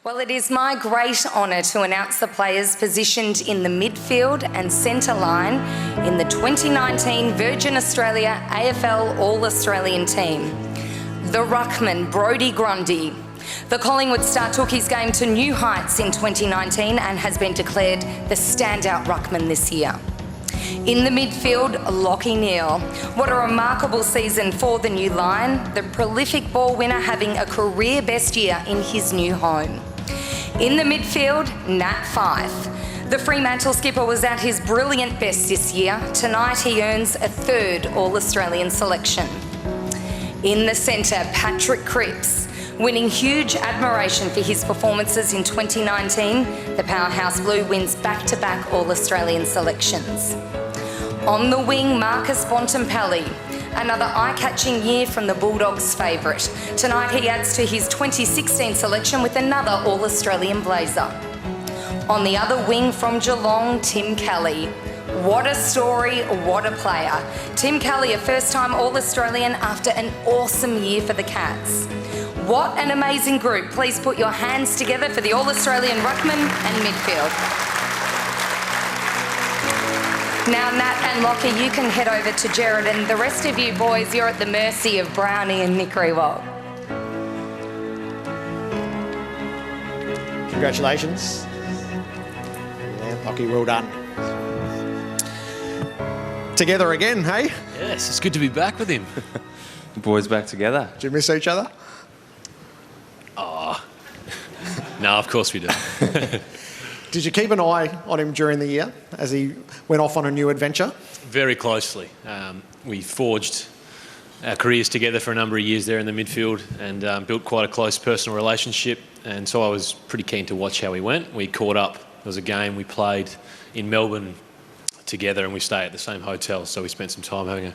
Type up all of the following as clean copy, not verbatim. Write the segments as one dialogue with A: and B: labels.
A: Well, it is my great honour to announce the players positioned in the midfield and centre line in the 2019 Virgin Australia AFL All-Australian team. The ruckman, Brodie Grundy. The Collingwood star took his game to new heights in 2019 and has been declared the standout ruckman this year. In the midfield, Lachie Neale. What a remarkable season for the new line, the prolific ball winner having a career best year in his new home. In the midfield, Nat Fyfe. The Fremantle skipper was at his brilliant best this year. Tonight he earns a third All-Australian selection. In the centre, Patrick Cripps. Winning huge admiration for his performances in 2019, the Powerhouse Blue wins back-to-back All-Australian selections. On the wing, Marcus Bontempelli. Another eye-catching year from the Bulldogs' favourite. Tonight he adds to his 2016 selection with another All-Australian blazer. On the other wing from Geelong, Tim Kelly. What a story, what a player. Tim Kelly, a first-time All-Australian after an awesome year for the Cats. What an amazing group. Please put your hands together for the All-Australian ruckman and midfield. Now, Nat and Lachie, you can head over to Gerard, and the rest of you boys, you're at the mercy of Brownie and Nick Rewalt.
B: Congratulations. Yeah, Lachie, well done. Together again, hey?
C: Yes, it's good to be back with him.
D: The boys back together.
B: Did you miss each other?
C: Oh, no, of course we do.
B: Did you keep an eye on him during the year as he went off on a new adventure?
C: Very closely. We forged our careers together for a number of years there in the midfield and built quite a close personal relationship. And so I was pretty keen to watch how he went. We caught up. There was a game we played in Melbourne together and we stayed at the same hotel. So we spent some time having a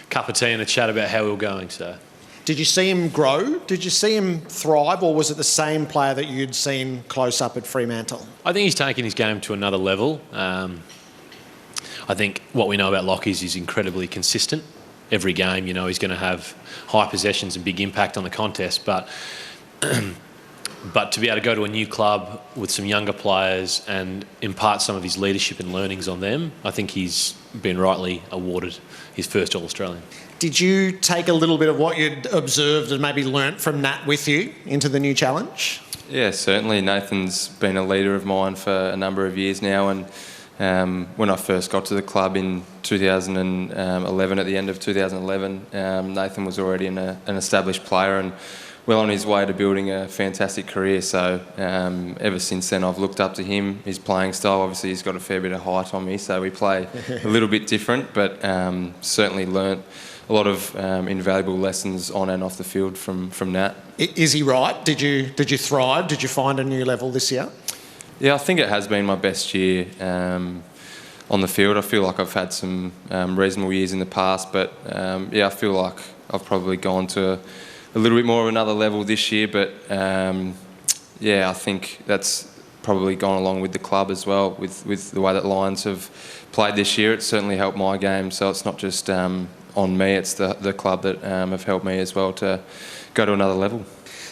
C: cup of tea and a chat about how we were going. So.
B: Did you see him grow? Did you see him thrive, or was it the same player that you'd seen close up at Fremantle?
C: I think he's taken his game to another level. I think what we know about Lachie is he's incredibly consistent. Every game, you know, he's going to have high possessions and big impact on the contest. But to be able to go to a new club with some younger players and impart some of his leadership and learnings on them, I think he's been rightly awarded his first All-Australian.
B: Did you take a little bit of what you'd observed and maybe learnt from Nat with you into the new challenge?
D: Yeah, certainly. Nathan's been a leader of mine for a number of years now, and when I first got to the club in 2011, at the end of 2011, Nathan was already an established player and well on his way to building a fantastic career. So ever since then I've looked up to him, his playing style. Obviously he's got a fair bit of height on me, so we play a little bit different, but certainly learnt a lot of invaluable lessons on and off the field from Nat.
B: Is he right? Did you thrive? Did you find a new level this year?
D: Yeah, I think it has been my best year on the field. I feel like I've had some reasonable years in the past, but yeah, I feel like I've probably gone to a little bit more of another level this year, but yeah, I think that's probably gone along with the club as well, with the way that Lions have played this year. It's certainly helped my game, so it's not just on me, it's the club that have helped me as well to go to another level.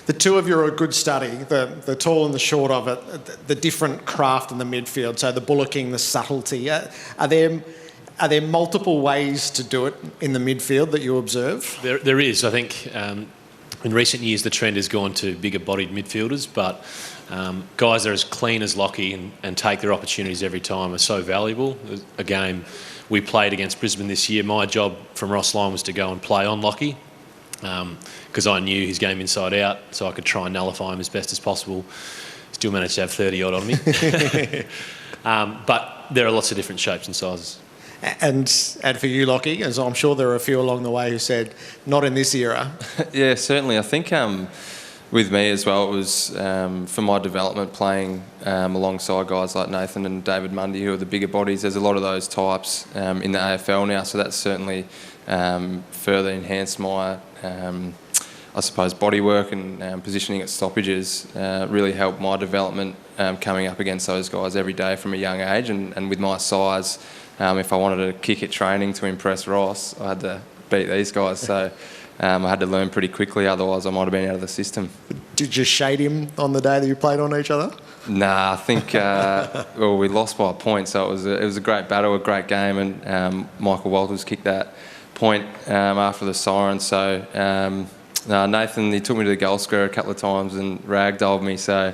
B: The two of you are a good study, the tall and the short of it, the different craft in the midfield, so the bullocking, the subtlety. Are there multiple ways to do it in the midfield that you observe?
C: There is. I think in recent years the trend has gone to bigger bodied midfielders, but guys that are as clean as Lachie and take their opportunities every time are so valuable. A game we played against Brisbane this year, my job from Ross Lyon was to go and play on Lachie because I knew his game inside out, so I could try and nullify him as best as possible. Still managed to have 30-odd on me. But there are lots of different shapes and sizes. And
B: for you, Lachie, as I'm sure there are a few along the way who said, not in this era.
D: Yeah, certainly. I think with me as well, it was for my development playing alongside guys like Nathan and David Mundy, who are the bigger bodies. There's a lot of those types in the AFL now, so that's certainly further enhanced my, I suppose, body work and positioning at stoppages. Really helped my development coming up against those guys every day from a young age, and with my size, if I wanted to kick at training to impress Ross, I had to beat these guys. So I had to learn pretty quickly, otherwise I might have been out of the system.
B: Did you shade him on the day that you played on each other?
D: Nah, I think we lost by a point, so it was a great battle, a great game, and Michael Walters kicked that point after the siren. So Nathan, he took me to the goal square a couple of times and ragdolled me. So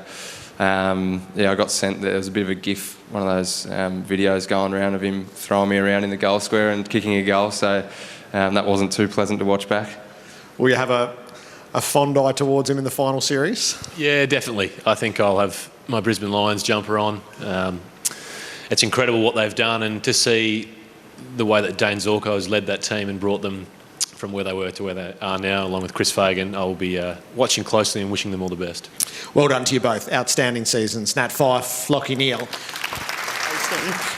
D: I got sent. There was a bit of a gif, one of those videos going around of him throwing me around in the goal square and kicking a goal. So that wasn't too pleasant to watch back.
B: Will you have a fond eye towards him in the final series?
C: Yeah, definitely. I think I'll have my Brisbane Lions jumper on. It's incredible what they've done, and to see the way that Dane Zorko has led that team and brought them from where they were to where they are now, along with Chris Fagan, I will be watching closely and wishing them all the best.
B: Well done to you both. Outstanding seasons. Nat Fyfe, Lockie Neal.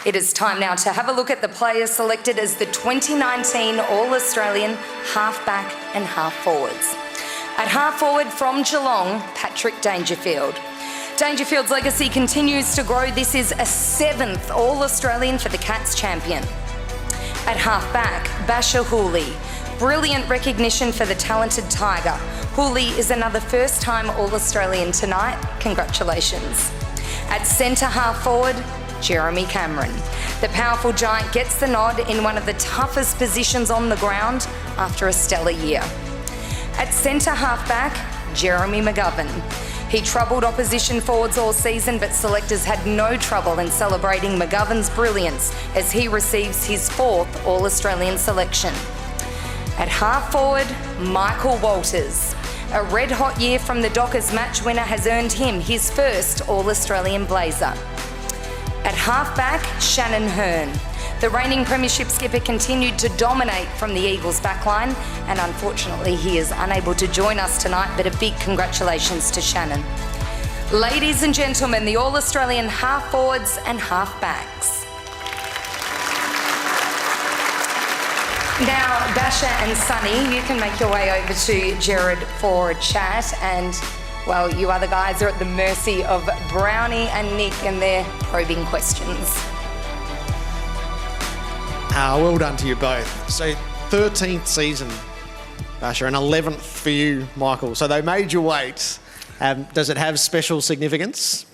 A: It is time now to have a look at the players selected as the 2019 All-Australian half-back and half-forwards. At half-forward from Geelong, Patrick Dangerfield. Dangerfield's legacy continues to grow. This is a 7th All-Australian for the Cats champion. At half-back, Basher Hooley. Brilliant recognition for the talented Tiger. Hooley is another first-time All-Australian tonight. Congratulations. At centre half-forward, Jeremy Cameron. The powerful giant gets the nod in one of the toughest positions on the ground after a stellar year. At centre half-back, Jeremy Mcgovern. He troubled opposition forwards all season, but selectors had no trouble in celebrating Mcgovern's brilliance as he receives his 4th All-Australian selection. At half-forward, Michael Walters. A red-hot year from the Dockers match winner has earned him his first All-Australian blazer. At half-back, Shannon Hearn. The reigning premiership skipper continued to dominate from the Eagles' backline, and unfortunately he is unable to join us tonight, but a big congratulations to Shannon. Ladies and gentlemen, the All-Australian half-forwards and half-backs. Now, Basher and Sonny, you can make your way over to Gerard for a chat, and well, you other guys are at the mercy of Brownie and Nick and their probing questions.
B: Well done to you both. So 13th season, Basher, and 11th for you, Michael. So they made you wait. Does it have special significance?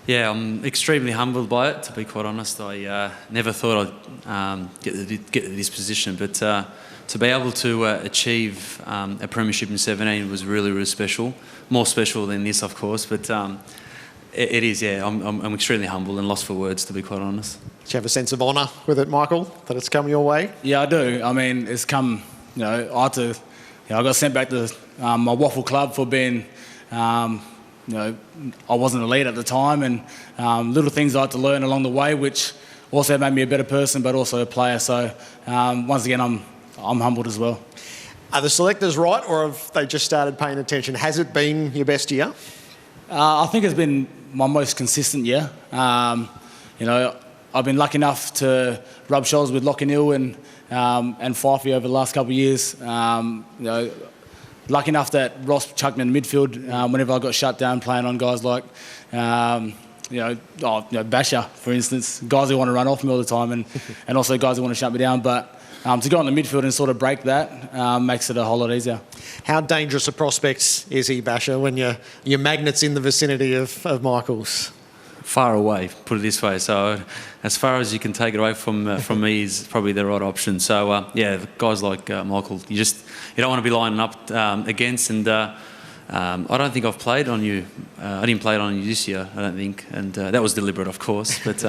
E: Yeah, I'm extremely humbled by it, to be quite honest. I never thought I'd get to this position, but to be able to achieve a premiership in 17 was really, really special. More special than this, of course, but it is, yeah. I'm extremely humbled and lost for words, to be quite honest.
B: Do you have a sense of honour with it, Michael, that it's come your way?
F: Yeah, I do. I mean, it's come, I got sent back to my waffle club for being, I wasn't a lead at the time, and little things I had to learn along the way, which also made me a better person, but also a player. So once again, I'm humbled as well.
B: Are the selectors right, or have they just started paying attention? Has it been your best year?
F: I think it's been my most consistent year. I've been lucky enough to rub shoulders with Lockie Neal and Fyfe over the last couple of years. Lucky enough that Ross chucked me in the midfield whenever I got shut down, playing on guys like, Basher, for instance, guys who want to run off me all the time, and also guys who want to shut me down. But to go on the midfield and sort of break that makes it a whole lot easier.
B: How dangerous a prospect is he, Basher, when your magnet's in the vicinity of Michael's?
E: Far away, put it this way. So as far as you can take it away from me is probably the right option. So guys like Michael, you don't want to be lining up against. And I don't think I've played on you. I didn't play it on you this year, I don't think, and that was deliberate, of course. But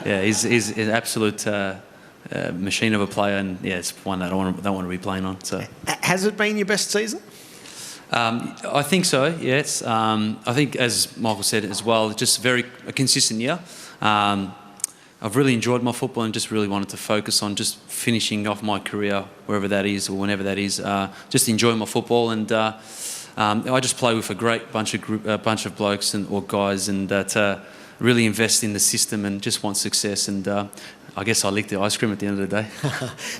E: he's an absolute machine of a player, and it's one that I don't want to be playing on. So
B: has it been your best season?
E: I think so, yes. I think, as Michael said as well, just a consistent year. I've really enjoyed my football and just really wanted to focus on just finishing off my career, wherever that is or whenever that is. Just enjoying my football, and I just play with a great bunch of blokes or guys, and that really invest in the system and just want success. And I guess I licked the ice cream at the end of the day.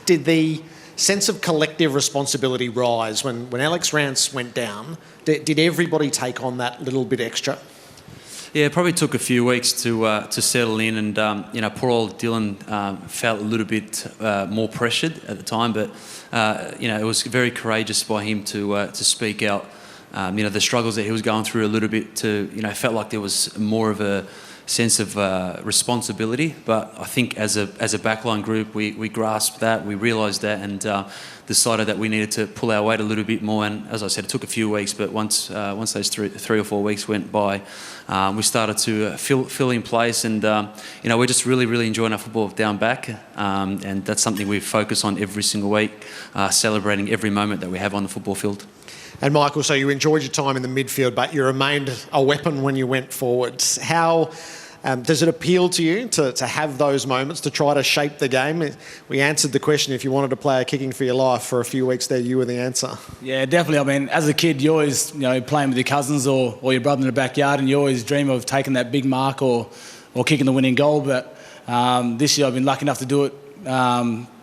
B: Did the sense of collective responsibility rise when Alex Rance went down? Did everybody take on that little bit extra?
E: Yeah, it probably took a few weeks to settle in, and poor old Dylan felt a little bit more pressured at the time, but it was very courageous by him to speak out. The struggles that he was going through a little bit. Felt like there was more of a sense of responsibility, but I think as a backline group, we grasped that, we realised that, and decided that we needed to pull our weight a little bit more. And as I said, it took a few weeks, but once those three or 4 weeks went by, we started to fill in place, and we're just really enjoying our football down back, and that's something we focus on every single week, celebrating every moment that we have on the football field.
B: And Michael, so you enjoyed your time in the midfield, but you remained a weapon when you went forwards. How does it appeal to you to have those moments, to try to shape the game? We answered the question, if you wanted to play a kicking for your life for a few weeks there, you were the answer.
F: Yeah, definitely. I mean, as a kid, you always, playing with your cousins or your brother in the backyard, and you always dream of taking that big mark or kicking the winning goal. But this year I've been lucky enough to do it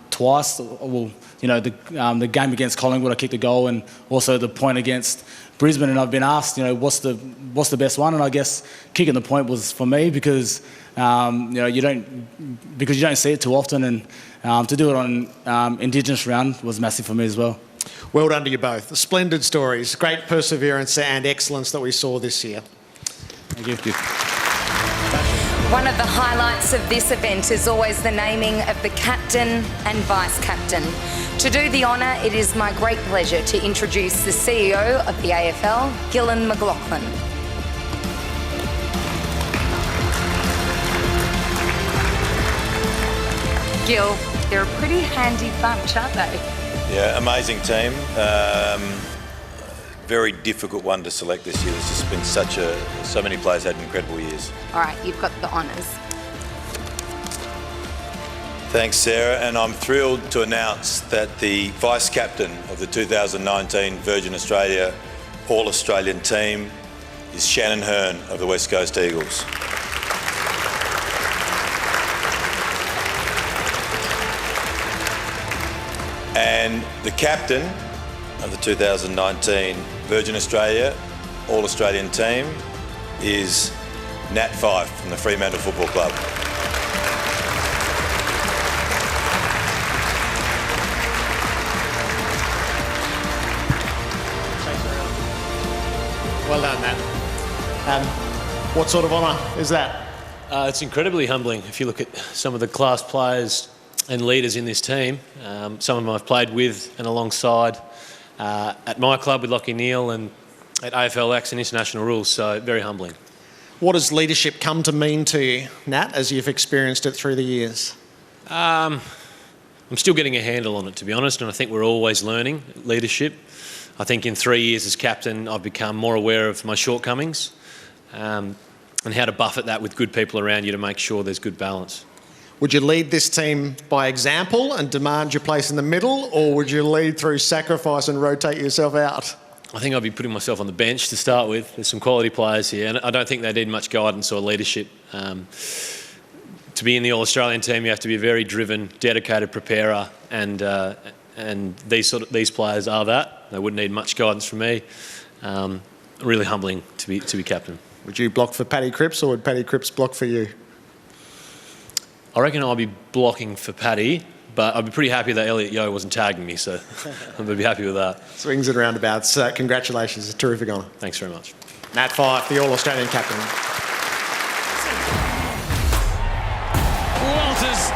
F: twice. Well, the game against Collingwood, I kicked a goal, and also the point against Brisbane. And I've been asked, what's the best one? And I guess kicking the point was for me because you don't see it too often, and to do it on Indigenous round was massive for me as well.
B: Well done to you both. Splendid stories, great perseverance and excellence that we saw this year.
F: Thank you.
A: One of the highlights of this event is always the naming of the captain and vice-captain. To do the honour, it is my great pleasure to introduce the CEO of the AFL, Mcgovern. Gil, they're a pretty handy bunch, aren't they?
G: Yeah, amazing team. Very difficult one to select this year. There's just been so many players had incredible years.
A: All right, you've got the honours.
G: Thanks, Sarah, and I'm thrilled to announce that the vice-captain of the 2019 Virgin Australia All-Australian team is Shannon Hurn of the West Coast Eagles. And the captain of the 2019 Virgin Australia All-Australian team is Nat Fyfe from the Fremantle Football Club.
B: Well done, Nat. What sort of honour is that?
C: It's incredibly humbling if you look at some of the class players and leaders in this team. Some of them I've played with and alongside at my club with Lachie Neale and at AFL X and international rules, so very humbling.
B: What does leadership come to mean to you, Nat, as you've experienced it through the years?
C: I'm still getting a handle on it, to be honest, and I think we're always learning leadership. I think in 3 years as captain, I've become more aware of my shortcomings and how to buffet that with good people around you to make sure there's good balance.
B: Would you lead this team by example and demand your place in the middle, or would you lead through sacrifice and rotate yourself out?
C: I think I'd be putting myself on the bench to start with. There's some quality players here, and I don't think they need much guidance or leadership. To be in the All-Australian team, you have to be a very driven, dedicated preparer, and these players are that. They wouldn't need much guidance from me. Really humbling to be captain.
B: Would you block for Paddy Cripps, or would Paddy Cripps block for you?
C: I reckon I'll be blocking for Paddy, but I'd be pretty happy that Elliot Yeo wasn't tagging me, so I'd be happy with that. Swings
B: and roundabouts. Congratulations, a terrific honour.
C: Thanks very much.
B: Nat Fyfe, the All-Australian captain.
H: Walters